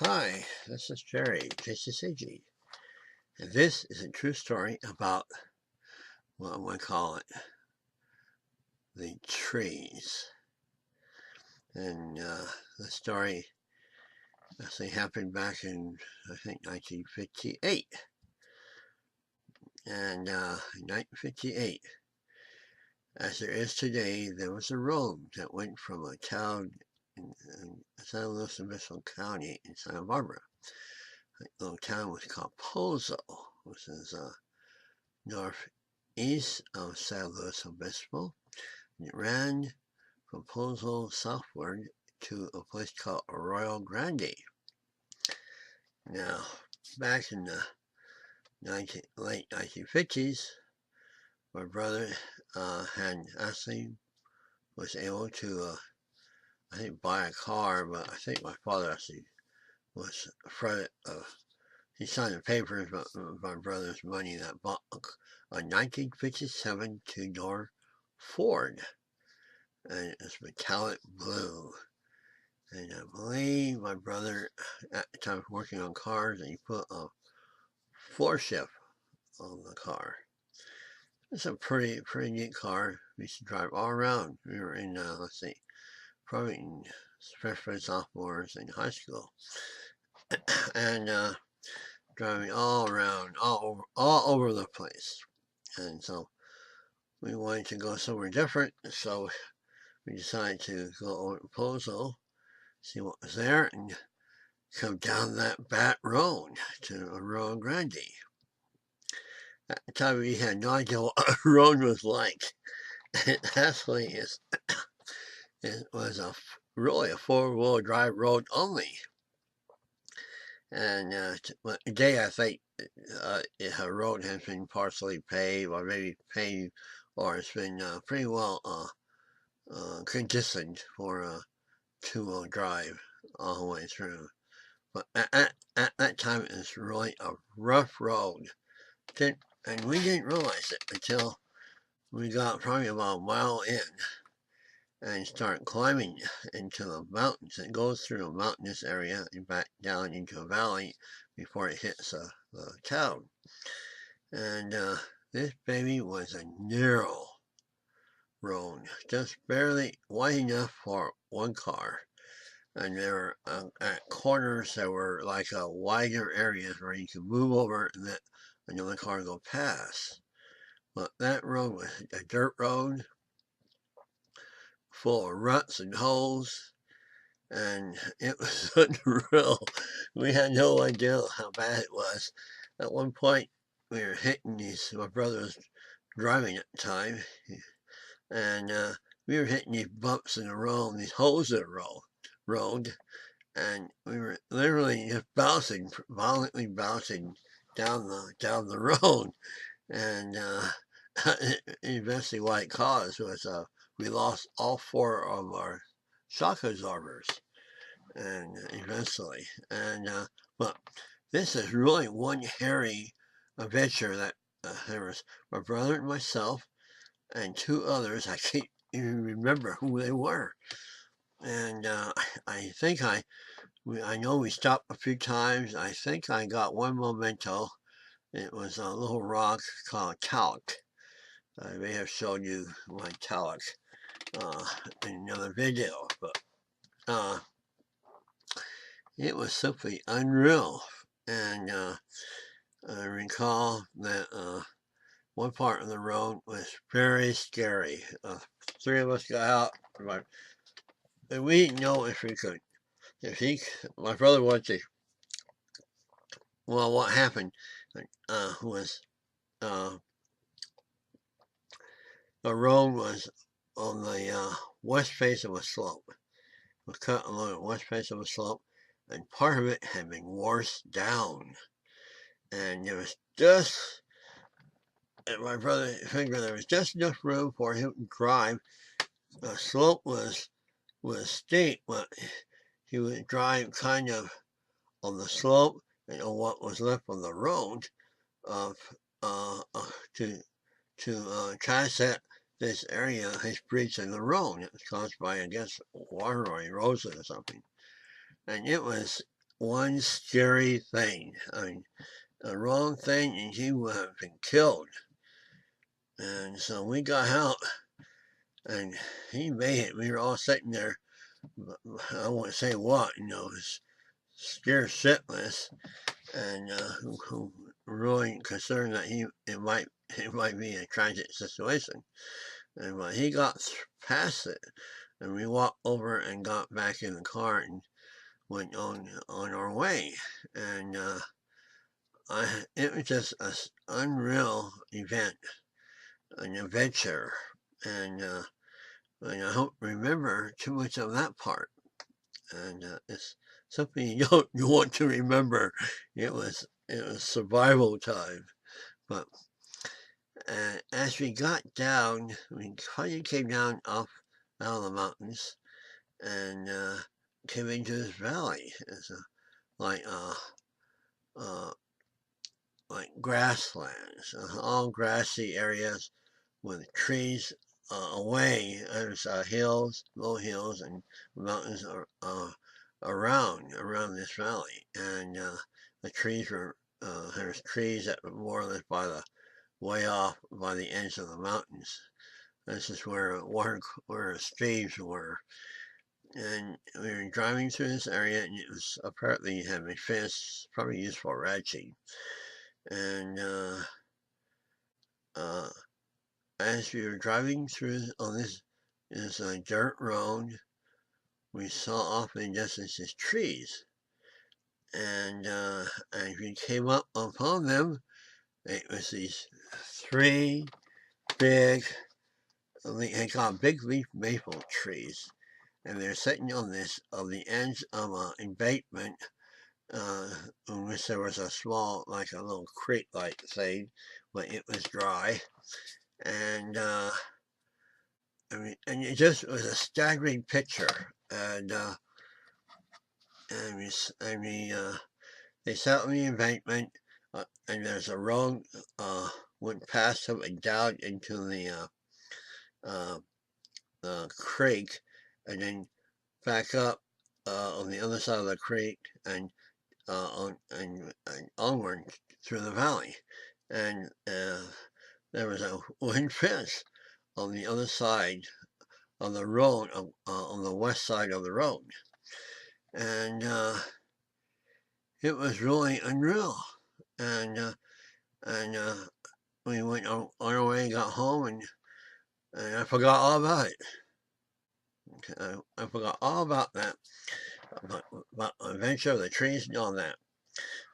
Hi, this is Jerry, JCCG, and this is a true story about what we call it, the trees. And the story actually happened back in, I think, 1958. And in 1958, as there is today, there was a road that went from a town in San Luis Obispo County in Santa Barbara. The little town was called Pozo, which is northeast of San Luis Obispo. It ran from Pozo southward to a place called Arroyo Grande. Now, back in the late 1950s, my brother had actually was able to, I think, buy a car, but I think my father actually was afraid of. He signed the papers, but my brother's money that bought a 1957 two-door Ford, and it's metallic blue. And I believe my brother at the time was working on cars, and he put a floor shift on the car. It's a pretty neat car. We used to drive all around. We were in, let's see, probably in freshman, sophomores in high school, and driving all around, all over the place. And so we wanted to go somewhere different, so we decided to go over to Pozo, see what was there, and come down that back road to Arroyo Grande. At the time, we had no idea what a road was like. It actually it was really a four-wheel drive road only. And today, I think a road has been partially paved, or maybe paved, or it's been pretty well conditioned for a two-wheel drive all the way through. But at that time, it was really a rough road. And we didn't realize it until we got probably about a mile in and start climbing into the mountains. It goes through a mountainous area and back down into a valley before it hits the town. And this baby was a narrow road, just barely wide enough for one car. And there were at corners there were like wider areas where you could move over and let another car go past. But that road was a dirt road full of ruts and holes, and it was unreal. We had no idea how bad it was. At one point, we were hitting these, my brother was driving at the time, and we were hitting these bumps in the road, these holes in the road, and we were literally just bouncing, violently bouncing down the road, and eventually what it caused was we lost all four of our shock absorbers, and eventually, and but this is really one hairy adventure that there was my brother and myself and two others. I can't even remember who they were, and I think I know we stopped a few times. I think I got one memento. It was a little rock called talc. I may have shown you my talc uh, in another video, but uh, it was simply unreal. And I recall that one part of the road was very scary. Three of us got out, and we didn't know if we could. If he, my brother wanted to. Well, what happened was the road was on the west face of a slope. It was cut along the west face of a slope, and part of it had been washed down. And there was just, and my brother figured there was just enough room for him to drive. The slope was steep, but he would drive kind of on the slope and on what was left on the road of to try to set this area, his breach in the road. It was caused by, I guess, water or erosion or something. And it was one scary thing. I mean, a wrong thing and he would have been killed. And so we got out and he made it. We were all sitting there. I won't say what, scared shitless, and really concerned that it might be a tragic situation. And but he got past it, and we walked over and got back in the car and went on our way. And it was just an unreal event, an adventure, and I don't remember too much of that part. And it's something you don't want to remember. It was survival time. But as we got down, we finally came down off out of the mountains and came into this valley. It's like uh, like grasslands, all grassy areas with trees away. There's hills, low hills, and mountains around this valley, and the trees were there's trees that were more or less by the way off by the ends of the mountains. This is where streams were, and we were driving through this area, and it was apparently had been fenced, probably used for ranching, and as we were driving through on this dirt road, we saw off in the distance these trees, and as we came up upon them, it was these three big, they call big leaf maple trees, and they're sitting on the ends of an embankment, in which there was a small, like a little creek-like thing, but it was dry, and I mean, and it just was a staggering picture, and they sat on the embankment, and there's a road went past them and down into the creek, and then back up on the other side of the creek and and onward through the valley, and there was a wooden fence on the other side of the road, on the west side of the road, and it was really unreal, and we went on our way and got home, and I forgot all about it. I forgot all about that, about the adventure of the trees and all that.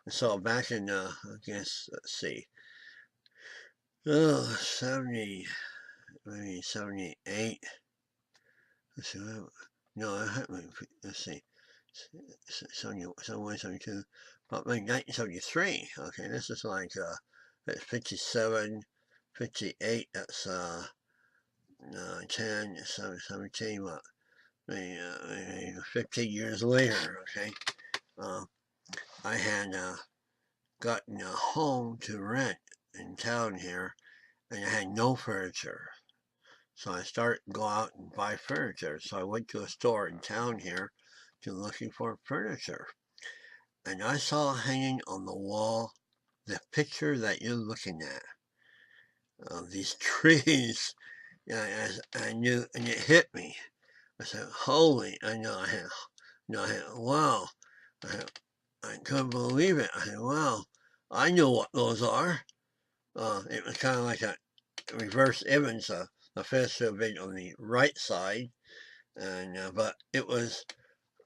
So back in, I guess, let's see, 70, maybe 78. Let's see, no, let's see, 71, 72, about maybe 1973. Okay, this is like, that's 57, 58, that's 10, 17, what, maybe 15 years later, okay. I had gotten a home to rent in town here, and I had no furniture. So I started to go out and buy furniture. So I went to a store in town here to looking for furniture. And I saw hanging on the wall the picture that you're looking at of these trees. Yeah, as I knew, and it hit me. I said, "Holy!" I know. I had, wow. I couldn't believe it. I said, "Wow." I know what those are. It was kind of like a reverse image. The fence should have been on the right side, and but it was,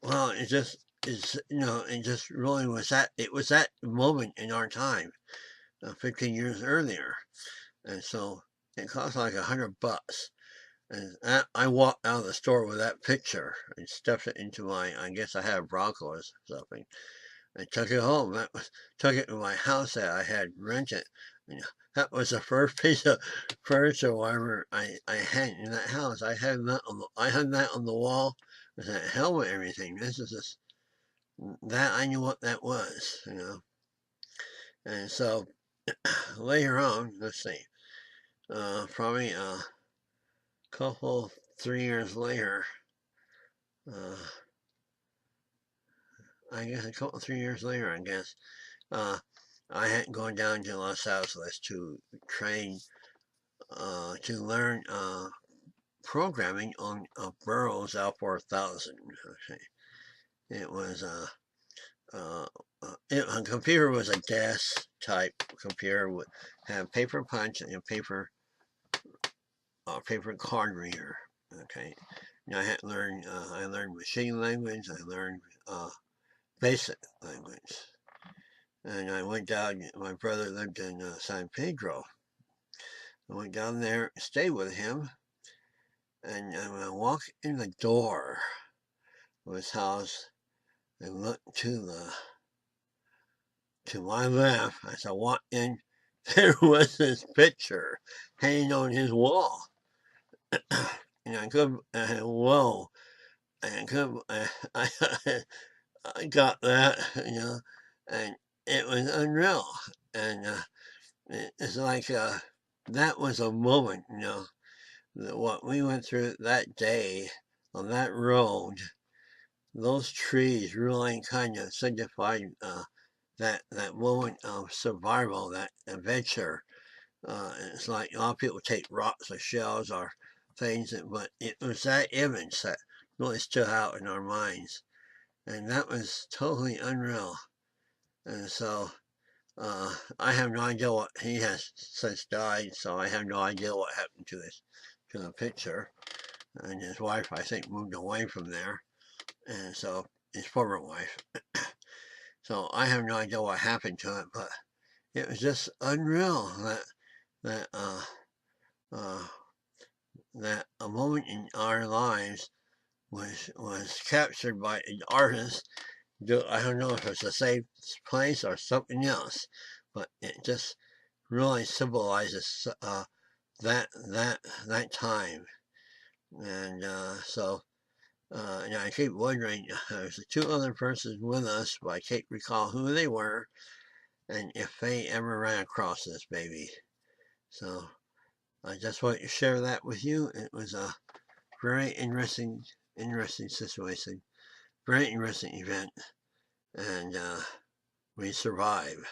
well, it just is, it just really was that, it was that moment in our time, 15 years earlier, and so it cost like $100. And I walked out of the store with that picture and stuffed it into my, I guess I had a Bronco or something, and took it home. Took it to my house that I had rented. That was the first piece of furniture I had in that house. I hung that on the wall with that helmet and everything. That I knew what that was. And so later on, let's see, probably a couple, 3 years later, I guess a couple 3 years later, I guess, I had gone down to Los Angeles to train to learn programming on Burroughs L4000. Okay. It was a computer was a DAS type computer with had paper punch and a paper card reader. Okay, and I learned machine language. I learned basic language, and I went down. My brother lived in San Pedro. I went down there, stayed with him, and when I walked in the door of his house and looked to my left as I walked in, there was this picture hanging on his wall. And I could, whoa, and I could, I got that, and it was unreal. And it's like that was a moment, that what we went through that day on that road, those trees really kind of signified that moment of survival, that adventure. It's like a lot of people take rocks or shells or things, but it was that image that really stood out in our minds, and that was totally unreal. And so I have no idea what he has since died, so I have no idea what happened to the picture. And his wife, I think, moved away from there, and so his former wife. So I have no idea what happened to it, but it was just unreal that uh, that a moment in our lives was captured by an artist. I don't know if it's the same place or something else, but it just really symbolizes that time. And and I keep wondering, there's two other persons with us, but I can't recall who they were and if they ever ran across this baby. So I just want to share that with you. It was a very interesting situation, very interesting event, and we survived.